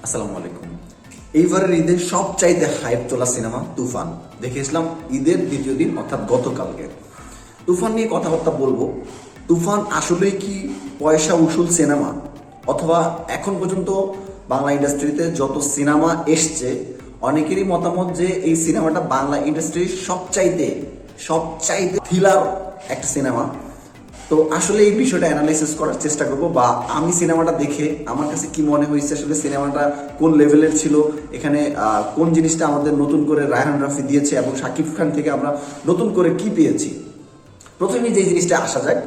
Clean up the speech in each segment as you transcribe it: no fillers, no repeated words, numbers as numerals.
আসসালামু আলাইকুম। এইবারের ঈদের সবচাইতে হাইপ তোলা সিনেমা তুফান দেখেছিলাম ঈদের দ্বিতীয় দিন অর্থাৎ গতকালকে। তুফান নিয়ে কথাবার্তা বলবো। তুফান আসলে কি পয়সা উসুল সিনেমা, অথবা এখন পর্যন্ত বাংলা ইন্ডাস্ট্রিতে যত সিনেমা এসছে অনেকেরই মতামত যে এই সিনেমাটা বাংলা ইন্ডাস্ট্রির সবচাইতে সবচাইতে থ্রিলার একটা সিনেমা। তো আসলে এই বিষয়টা অ্যানালাইসিস করার চেষ্টা করব, বা আমি সিনেমাটা দেখে আমার কাছে কি মনে হয়েছে, আসলে সিনেমাটা কোন লেভেলের ছিল, এখানে কোন জিনিসটা আমাদের নতুন করে রায়হান রাফি দিয়েছে এবং শাকিব খান থেকে আমরা নতুন করে কি পেয়েছি। প্রথমে যে জিনিসটা আসা যাক,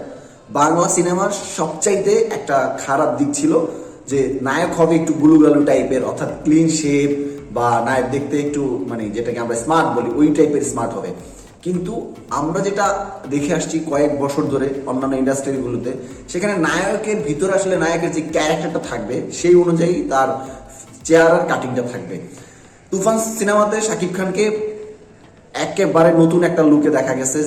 বাংলা সিনেমার সবচাইতে একটা খারাপ দিক ছিল যে নায়ক হবে একটু গুলুগালু টাইপের, অর্থাৎ ক্লিন শেপ, বা নায়ক দেখতে একটু মানে যেটাকে আমরা স্মার্ট বলি ওই টাইপের স্মার্ট হবে। কিন্তু আমরা যেটা দেখে আসছি কয়েক বছর ধরে অন্যান্য ইন্ডাস্ট্রিগুলোতে, সেখানে নায়কের ভিতরে আসলে নায়কের যে ক্যারেক্টারটা থাকবে সেই অনুযায়ী তার চেহারার কাটিংটা থাকবে। তুফান সিনেমাতে শাকিব খানকে একেবারে নতুন একটা লুকে দেখা গেছে,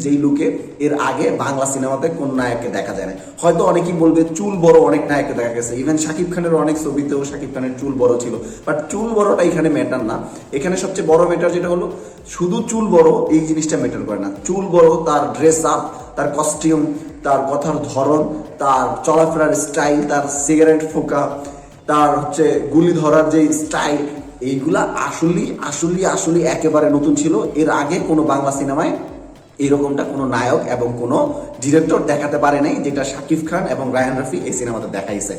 যেই লুকে এর আগে বাংলা সিনেমাতে কোন নায়ককে দেখা যায় না। হয়তো অনেকেই বলবে চুল বড় অনেক নায়ককে দেখা গেছে, ইভেন শাকিব খানের অনেক ছবিতেও শাকিব খানের চুল বড় ছিল, বাট চুল বড়টা এখানে ম্যাটার না। এখানে সবচেয়ে বড় ম্যাটার যেটা হলো, শুধু চুল বড় এই জিনিসটা ম্যাটার করে না। চুল বড়, তার ড্রেস আপ, তার কস্টিউম, তার কথার ধরন, তার চলাফেরার স্টাইল, তার সিগারেট ফোকা, তার গুলি ধরার যে স্টাইল, এইগুলা আসলে আসলে আসলে একেবারে নতুন ছিল। এর আগে কোনো বাংলা সিনেমায় এরকমটা কোনো নায়ক এবং কোনো ডিরেক্টর দেখাতে পারে নাই, যেটা শাকিব খান এবং রায়হান রাফি এই সিনেমাতে দেখাইছে।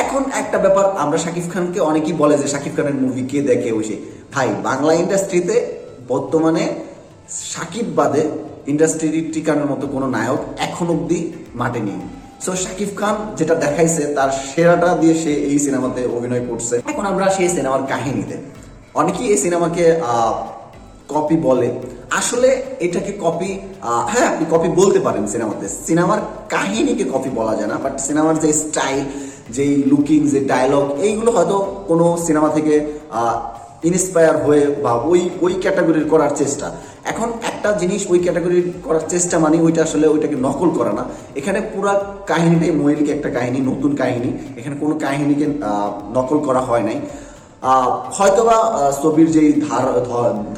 এখন একটা ব্যাপার, আমরা শাকিব খানকে অনেকেই বলে যে শাকিব খানের মুভি কে দেখে ওইসে। ভাই, বাংলা ইন্ডাস্ট্রিতে বর্তমানে শাকিব বাদে ইন্ডাস্ট্রি টিকানোর মতো কোনো নায়ক এখন অব্দি মাঠে নেই। সো শাকিব খান যেটা দেখাইছে তার সেরাটা দিয়ে সে এই সিনেমাতে অভিনয় করছে। এখন আমরা সেই সিনেমার কাহিনীতে, অনেকেই এই সিনেমাকে কপি বলে। আসলে এটাকে কপি, হ্যাঁ আপনি কপি বলতে পারেন সিনেমাতে, সিনেমার কাহিনীকে কপি বলা যায় না। বাট সিনেমার যে স্টাইল, যেই লুকিং, যে ডায়লগ, এইগুলো হয়তো কোনো সিনেমা থেকে ইন্সপায়ার হয়ে বা ওই ক্যাটাগরির করার চেষ্টা। এখন একটা জিনিস ওই ক্যাটাগরির করার চেষ্টা মানে ওইটা আসলে ওইটাকে নকল করা না। এখানে পুরো কাহিনীটাই মৌলিক একটা কাহিনী, নতুন কাহিনী। এখানে কোনো কাহিনীকে নকল করা হয় নাই। হয়তোবা ছবির যেই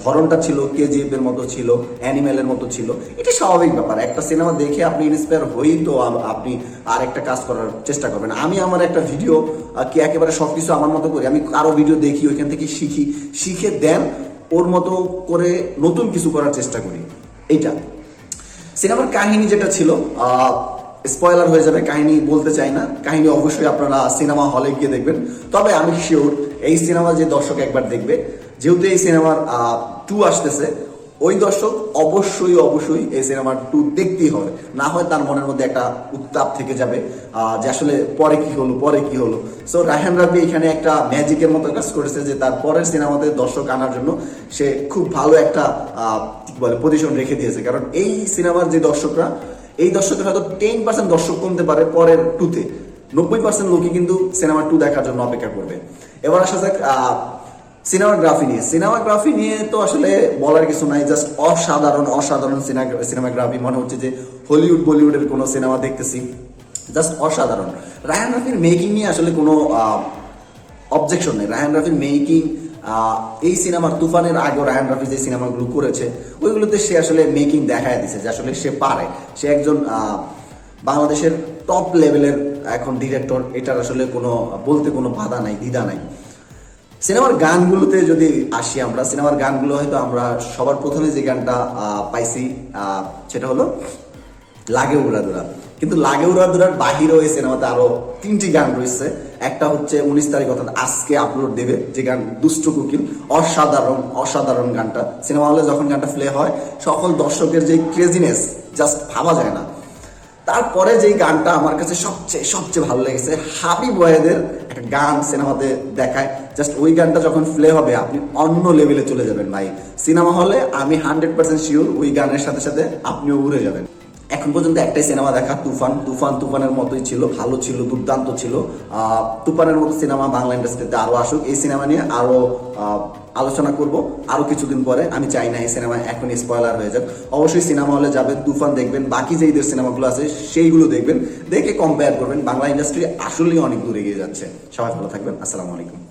ধরনটা ছিল কেজিএফ এর মতো ছিল, অ্যানিমেলের মতো ছিল, এটা স্বাভাবিক ব্যাপার। একটা সিনেমা দেখে আপনি ইন্সপায়ার হয়েই তো আপনি আর একটা কাজ করার চেষ্টা করবেন। আমি আমার একটা ভিডিও কি একেবারে সবকিছু আমার মতো করি, আমি কারো ভিডিও দেখি, ওইখান থেকে শিখে দেন ওর মতো করে নতুন কিছু করার চেষ্টা করি। এইটা সিনেমার কাহিনী যেটা ছিল, স্পয়লার হয়ে যাবে, কাহিনী বলতে চাই না। কাহিনী অবশ্যই আপনারা সিনেমা হলে গিয়ে দেখবেন। তবে আমি শিওর এই সিনেমা যে দর্শক একবার দেখবে, যেহেতু এই সিনেমার 2 আসতেছে, ওই দর্শক অবশ্যই অবশ্যই এই সিনেমার 2 দেখতেই হবে। না হয় তার মনের মধ্যে একটা উত্তাপ থেকে যাবে যে আসলে পরে কি হলো, পরে কি হলো। সো রায়হান রাফি এখানে একটা ম্যাজিকের মতো কাজ করেছে যে তার পরের সিনেমাতে দর্শক আনার জন্য সে খুব ভালো একটা পজিশন রেখে দিয়েছে। কারণ এই সিনেমার যে দর্শকরা, এই দর্শকের হয়তো 10% দর্শক কমতে পারে পরের 2-তে, 90% লোকই কিন্তু সিনেমা 2 দেখার জন্য অপেক্ষা করবে। এবার আসা যাক সিনেমাগ্রাফি নিয়ে তো আসলে বলার কিছু নাই, জাস্ট অসাধারণ অসাধারণ সিনেমাগ্রাফি। মনে হচ্ছে যে হলিউড বলিউডের কোনো সিনেমা দেখতেছি, জাস্ট অসাধারণ। রায়হান রাফির মেকিং নিয়ে আসলে কোনো অবজেকশন নেই। রায়হান রাফির মেকিং এই সিনেমার তুফানের আগে রায়হান রাফি যে সিনেমাগুলো করেছে ওইগুলোতে সে আসলে মেকিং দেখায় দিছে যে আসলে সে পারে, সে একজন বাংলাদেশের টপ লেভেলের এখন ডিরেক্টর। এটার আসলে কোনো বলতে কোনো বাধা নাই, দ্বিধা নাই। সিনেমার গানগুলোতে যদি আসি, আমরা সিনেমার গানগুলো হয়তো আমরা সবার প্রথমে যে গানটা পাইছি সেটা হলো লাগে উড়াদুরা। কিন্তু লাগে উড়াদুরার বাহিরেও এই সিনেমাতে আরো 3টি গান রয়েছে। একটা হচ্ছে 19 তারিখ অর্থাৎ আজকে আপলোড দেবে যে গান, দুষ্ট কোকিল। অসাধারণ অসাধারণ গানটা। সিনেমা হলে যখন গানটা প্লে হয় সকল দর্শকের যে ক্রেজিনেস জাস্ট ভাবা যায় না। তারপরে যেই গানটা আমার কাছে সবচেয়ে সবচেয়ে ভালো লেগেছে, হাবিব ওয়াহিদের একটা গান সিনেমাতে দেখায়, জাস্ট ওই গানটা যখন প্লে হবে আপনি অন্য লেভেলে চলে যাবেন ভাই। সিনেমা হলে আমি 100% শিওর ওই গানের সাথে সাথে আপনিও উড়ে যাবেন। এখন পর্যন্ত একটাই সিনেমা দেখা, তুফানের মতোই ছিল, ভালো ছিল, দুর্দান্ত ছিল। তুফানের মতো সিনেমা বাংলা ইন্ডাস্ট্রিতে আরো আসুক। এই সিনেমা নিয়ে আরো আলোচনা করব আরো কিছুদিন পরে। আমি চাই না এই সিনেমা এখন স্পয়লার হয়ে যাক। অবশ্যই সিনেমা হলে যাবেন, তুফান দেখবেন, বাকি যে ঈদের সিনেমাগুলো আছে সেইগুলো দেখবেন, দেখে কম্পেয়ার করবেন। বাংলা ইন্ডাস্ট্রি আসলেই অনেক দূরে এগিয়ে যাচ্ছে। সবাই ভালো থাকবেন। আসসালামু আলাইকুম।